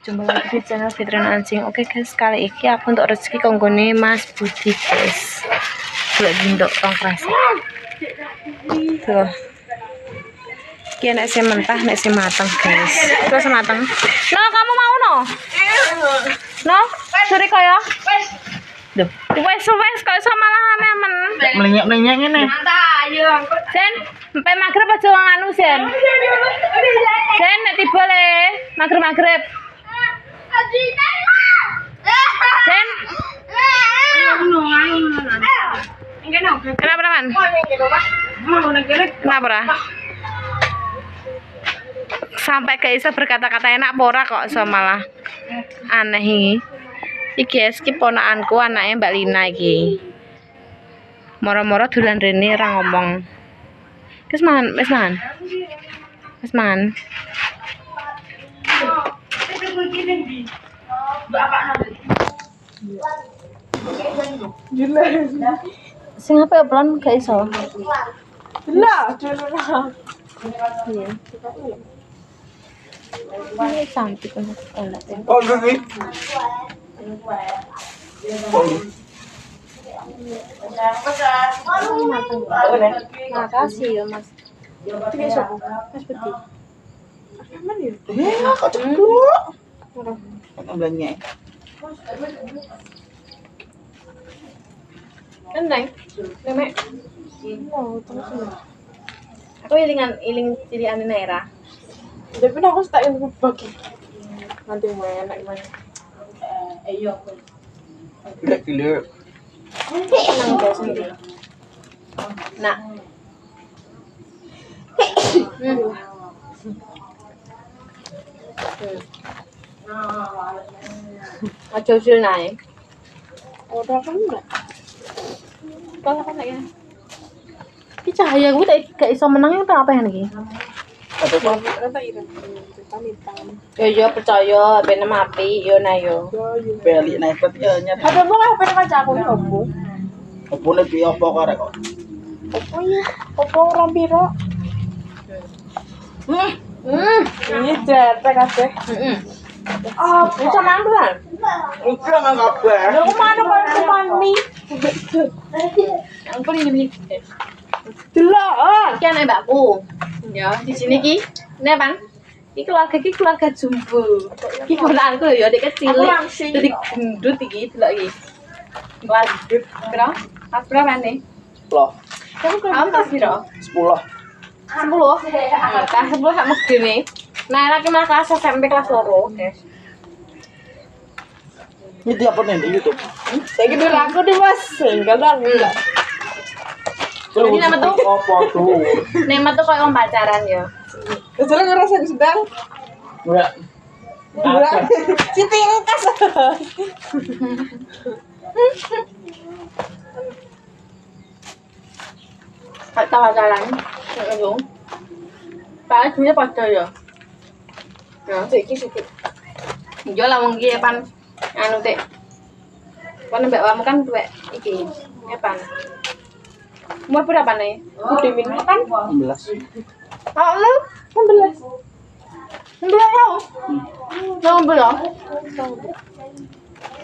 Jumpa lagi di channel Fitrian Anjing. Oke guys, kali ini aku untuk rezeki konggone Mas Budi guys. Buat bentuk tong kerasa. Tuh. Iki nek sing mentah, nek sing mateng guys. Terus mateng. No, kamu mau no? No? Suri kaya? Duh, wes kok iso malah men. Melenyek-melenyek ngene. Sen, sampai magrib aja nganu Sen. Sen nek tiba le, magrib. Sen. Kenapa man? Kenapa ora? Sampai gak bisa berkata-kata enak pora kok so malah aneh ini. Iki guys, ki ponakanku anaknya Mbak Lina iki. Moro-moro dolan rene ra ngomong. Wis mangan. Sing apa plan gak iso. Lah, Iya. Ini cantik banget. Oh, gini. Makasih ya Mas. Mas Budi. Kok ceduk. Melenyek. Neng. Nenek. Oh, terus. Aku iling ciriane Naira. tapi aku tak yang bagi. Nanti mau enak gimana? Gila. Senang guys sendiri. Nak. Aja usul naik. Udah kan enggak? Kalau kan ya. Ki cahaya gue gak iso menang yang apa yang iki? Ada apa? Rata iran. Hitam. Ya percaya ben api yo na yo. Beli naik pet ya nyet. Ada mau apa yang kaca aku ini opo? Opone piye apa karek kok? Opo ya? Opo orang biro? Ini cetek kabeh. Oh, bisa mangan. Udah nggak kabar. Aku mana kalau mami? Aku ini. Delok. Iki anak mbakku. Ya, di sini ki. Ini apa? Iki keluarga jumbo. Iki ponakanku ya, adik kecil. Jadi gendut iki delok iki. Kelas berapa? Kelas berapa nih? Loh, Kamu kelas berapa? 10. 10. Kelas 10 sak megene. Nah, lagi malah kelas SMP kelas 2. Ini dia apa nih di YouTube? Saya gitu aku deh mas. Enggak lah enggak. Ini nama tuh? Apa tuh? Nema tuh kayak orang pacaran ya. Kecuali ngerasa sedang. Enggak. Siti engkas. Kayak pacaran. Heeh. Pak dunya pada ya. Ya, sik. Yo lah wong iki pan anu Dik. Kan mbak kamu kan tuwek iki. Epan. Umur berapa nih? Udah minum kan? 16. Oh, lu 11. 11 tahun. Tahun belum?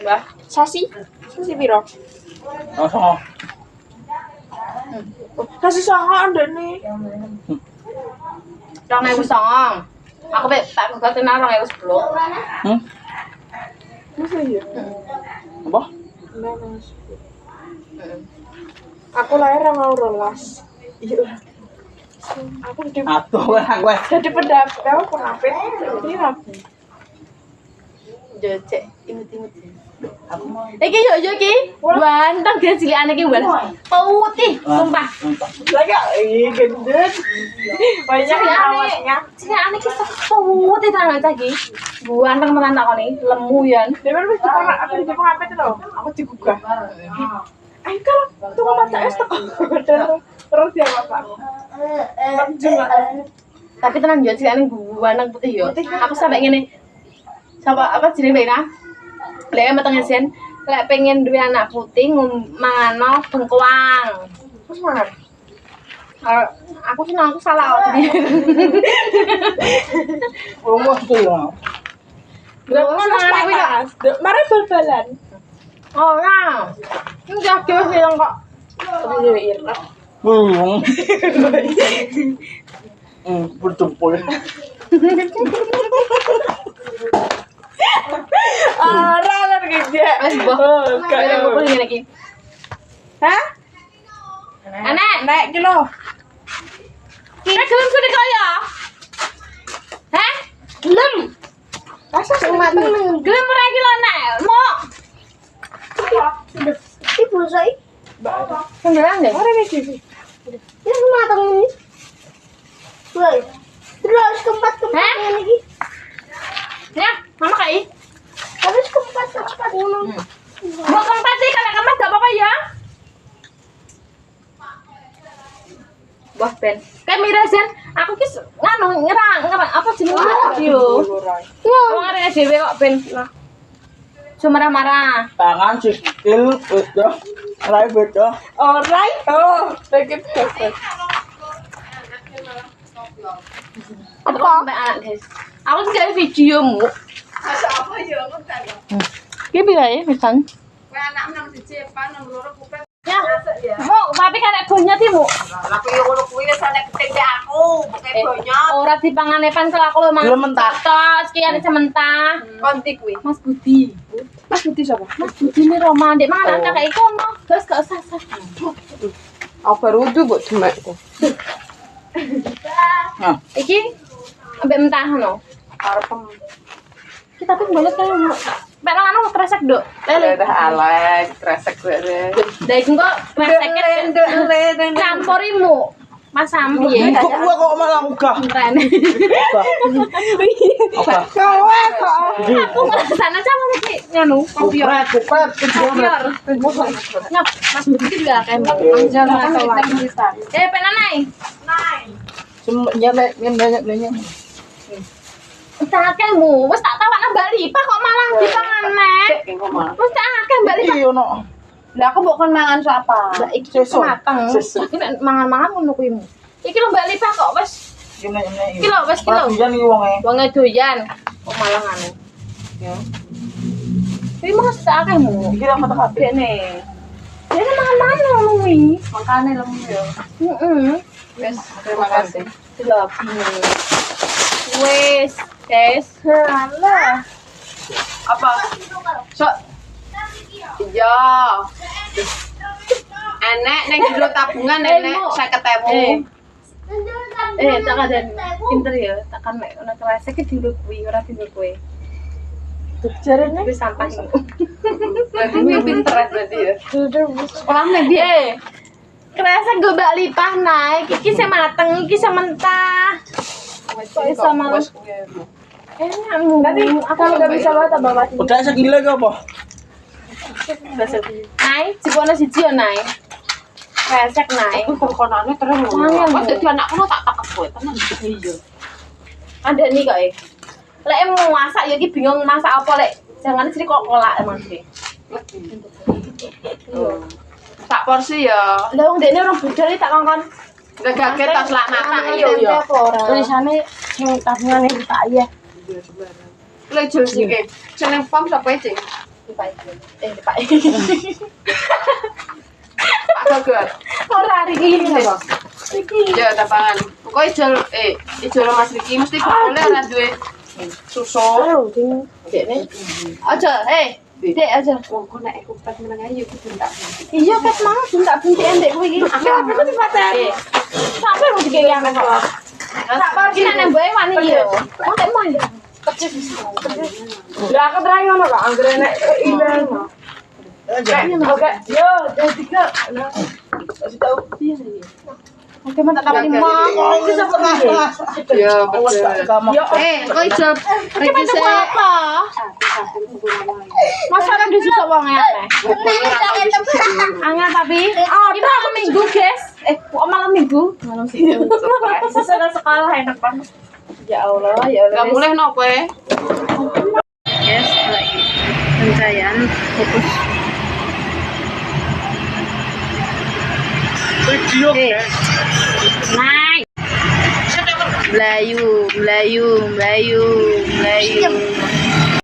Mbak, Sasi piro? Oh, Sasi sangat ada nih. 2009. Aku tak gak kenal 2010. Masa iya? apa? Aku lahir tanggal 12. Iya. Aku Atuh gue. jadi pendamping apa penapit ini rapi. Jocek, imut-imut. Iki yo ki. Ganteng dia cilikane ki wes. Putih, sumpah. Lagi gendut. Banyak awasnya. Cilikane ki putih ta cah ki. Ganteng tenan tak koni, lemu yan. Depan wis dipang aku di penapit lho. Aku digugah. Ayo kalau tunggu mata es terus ya bapak. Tapi tenan yo cilikane ganteng putih yo. Aku sampe ngene. Sapa apa jenenge Mbak? Lek metenge sen, lek pengen duwe anak putih mangano bengkoang. Terus mana? Aku senang, aku salah. Rumah tuh ya. Lah mana kuwi kok. Mari bal-balan. Oh, nah. Ini jaki wis ilang kok. Tapi yo ireng. Bertumpul. Ora lan gede. Wis boh. Kayak ngumpul ngene iki. Hah? Anak, Nek ki lho. gelem kudu kaya. Hah? Gelem. Masa semat Gelem ora iki lho, Nek. Mok. Ibu sai. Sendirian deh. Ora iki. Ya matang ini. Woi. Terus keempat-keempat Hah? ini. Ya, mama kai. Habis keempat-keempat ngono. Mbok keempat sih kalau keempat gak apa-apa ya. Wah, Ben. Kayak mirasan, aku ki nganu ngerang apa jenenge video. Wong arek dhewe kok Ben. Cuma marah-marah. Tangan sikil beda. Rai beda. Alright. Oh, dikit. Apa? Mbak anak guys. Aku sih dari videomu. Masa apa yo ngentek. Ki bisa ya, bisa. Kowe anak nang siji apa nang loro kupet. Ya. Mau, tapi kan ada bonyot iki, Mu. Lah kowe yo ngono kuwi wis ana ketempe aku, pokoke bonyot. Ora dipanganepan kalau aku lho mang. Belum mentah. Tos, sekian sementah. Konti kuwi. Mas Budi. Mas Budi sapa? Mas Budi ini Roma, ndek mangan kakek iku no. Terus gak usah sah. Aku baru tuh buat demek tuh. Nah, Iki ambek mentah no. Arepem. Kita tuh banyak kan. Mek nang anu kresek, Dok. Lele. Udah alek, kresek gue. Dah iku kok kreseknya campurimu. Mas Sampi ya. kok gua kok malah ogah. Keren. Ogah. Kowe kok. Aku ngerasana sama iki nganu, kopior. Kupret. Kopior. Nyap, Mas Budi juga kayak panjang atau lagi. Penanai. Semuanya banyak. Tak akehmu, wis tak tawakna Mbak Lipa kok malah dipangan nek. Wis tak akeh Mbak Lipa. Iya no. Lah aku mbok kon mangan sapa? Mbak iki Sesuk. mateng. Sesuk. Iki nek mangan-mangan ngono kuwi. Iki lho Mbak Lipa kok wis Ini. Kilo, wes kilo. Hujan iki wonge. wong doyan. Kok malah nganu. Ya. Kuwi mas tak akehmu. Iki ra mata kabeh. Dene. Dene mangan-mangan ngono kuwi. Makane lemu yo. Heeh. Wes, terima kasih. Delok wes, guys. Halah. Apa? Sok. Iya. Enek neng jero tabungan enek 50.000. Tak ada pinter ya. Takkan mek ana kresek iki dulu kuwi ora dulu kowe. Jarene Kuwi sampah iki. berarti kuwi pinter berarti ya. Sekolah nek dia. Kresek go Mbak Lipah naik. Iki sing mateng, iki sing mentah. Kok iso malah enak mu. Nanti kalau nggak bisa bawa tambah mati. Udah segila ke apa? Naik, cipono siji yo naik. Kresek naik. Aku kokonane terus ngono. Kok dadi anakku tak takep kowe tenan. Iya. Ada nih kok. Lek mau masak ya iki bingung masak apa lek. Jangan sih kok kolak emang sih. Tak porsi ya. Lah wong dene orang budal tak kongkon. Gagake tas lak makan Iya iya. Tulisane sing tabungane tak iya. Lek jul sike. Jeneng pom sapa iki? Pak. Pak. Pak Bagas. Ora hari iki apa? Ya tapangan. Pokoke ijol Mas Riki mesti boleh ora duwe susu. Dekne. Aja, Dek aja. Wong kok nek aku pas meneng ayo kudu tak. Iya ket mang tak buntik ndek kowe iki. Aku kudu paten. Sampai mau dikek yang kok. Tak porsi nang mboke wani yo. Kok tek mah. Lah aku terakhir ngono kok anggere nek ilang. Oke, yo, tiga. Kasih tahu. Oke, mantap tak lima. Bisa pernah. Ya, betul. Yo, kok ijo Riki se. Apa? Masa kan disusuk wong aneh. Angel tapi ini malam minggu, guys. Kok malam minggu? Malam minggu. Sesudah sekolah enak banget. Ya Allah, ya Allah. Gak boleh nopo e. Yes, lagi pencahayaan fokus. video. Naik. Melayu.